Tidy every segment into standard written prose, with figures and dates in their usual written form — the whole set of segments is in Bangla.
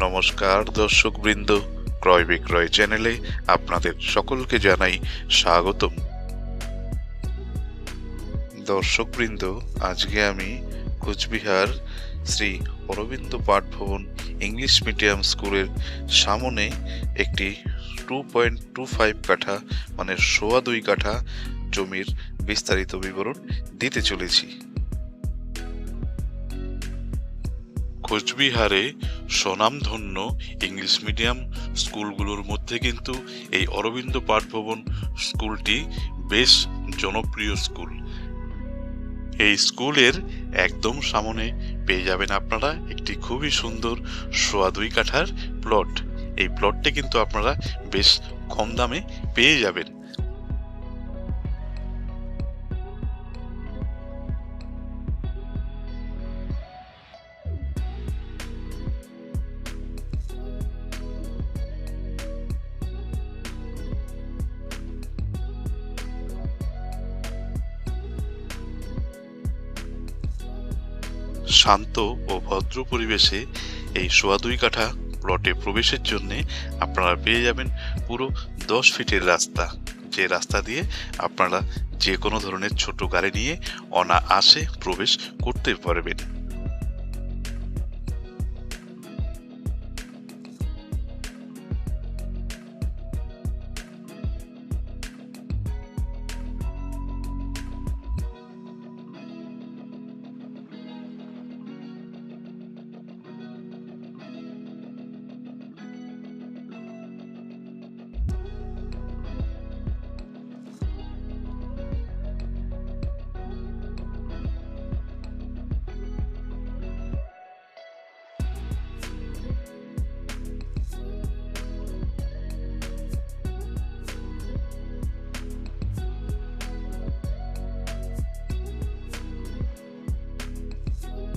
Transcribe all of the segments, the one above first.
নমস্কার দর্শকবৃন্দ, ক্রয় বিক্রয় চ্যানেলে আপনাদের সকলকে জানাই স্বাগতম। দর্শকবৃন্দ, আজকে আমি কোচবিহার শ্রী অরবিন্দ পাঠ ভবন ইংলিশ মিডিয়াম স্কুলের সামনে একটি 2.25 কাঠা মানে 2.25 কাঠা জমির বিস্তারিত বিবরণ দিতে চলেছি। কোচবিহারে স্বনামধন্য ইংলিশ মিডিয়াম স্কুলগুলোর মধ্যে কিন্তু এই অরবিন্দ পাঠ ভবন স্কুলটি বেশ জনপ্রিয় স্কুল। এই স্কুলের একদম সামনে পেয়ে যাবেন আপনারা একটি খুবই সুন্দর 2.25 কাঠার প্লট। এই প্লটটি কিন্তু আপনারা বেশ কম দামে পেয়ে যাবেন। শান্ত ও ভদ্র পরিবেশে এই 2.25 কাঠা প্লটে প্রবেশের জন্য আপনারা পেয়ে যাবেন পুরো 10 ফিটের রাস্তা, যে রাস্তা দিয়ে আপনারা যে কোনো ধরনের ছোট গাড়ি নিয়ে অনায়াসে প্রবেশ করতে পারবেন।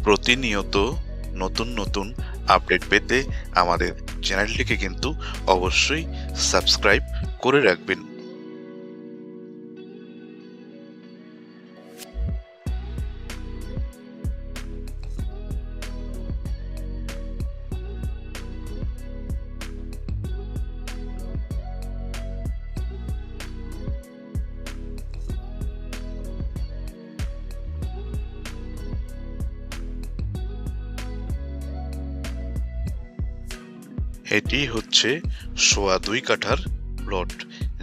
প্রতিনিয়ত নতুন নতুন আপডেট পেতে আমাদের চ্যানেলটিকে কিন্তু অবশ্যই সাবস্ক্রাইব করে রাখবেন। এটি হচ্ছে 2.25 কাঠার প্লট,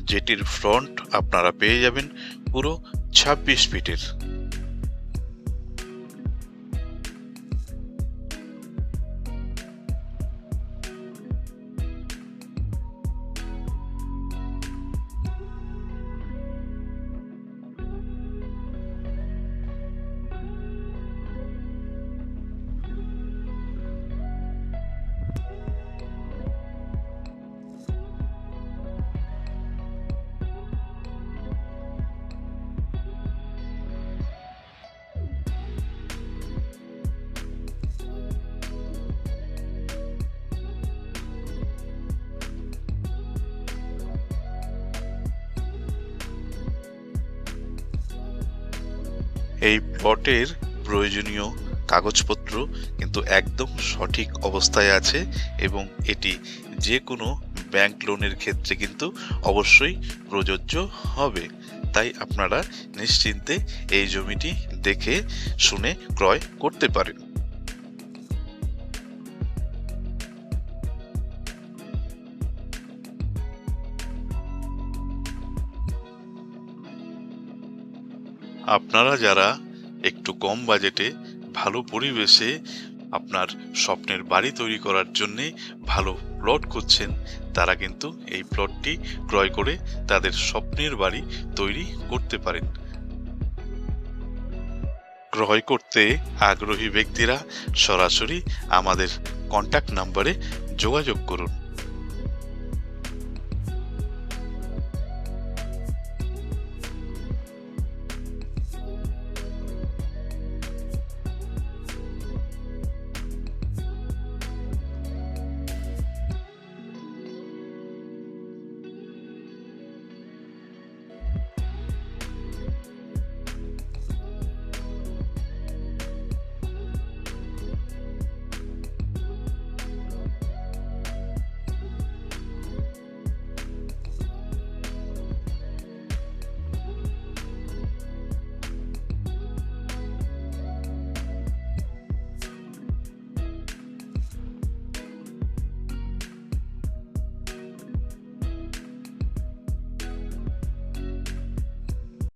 যেটির ফ্রন্ট আপনারা পেয়ে যাবেন পুরো 26 ফিটের। এই প্লটের প্রয়োজনীয় কাগজপত্র কিন্তু একদম সঠিক অবস্থায় আছে এবং এটি যে কোনো ব্যাংক লোনের ক্ষেত্রে কিন্তু অবশ্যই প্রযোজ্য হবে। তাই আপনারা নিশ্চিন্তে এই জমিটি দেখে শুনে ক্রয় করতে পারেন। আপনারা যারা একটু কম বাজেটে ভালো পরিবেশে আপনার স্বপ্নের বাড়ি তৈরি করার জন্য ভালো প্লট খুঁজছেন, তারা কিন্তু এই প্লটটি ক্রয় করে তাদের স্বপ্নের বাড়ি তৈরি করতে পারেন। ক্রয় করতে আগ্রহী ব্যক্তিরা সরাসরি আমাদের কন্ট্যাক্ট নাম্বারে যোগাযোগ করুন।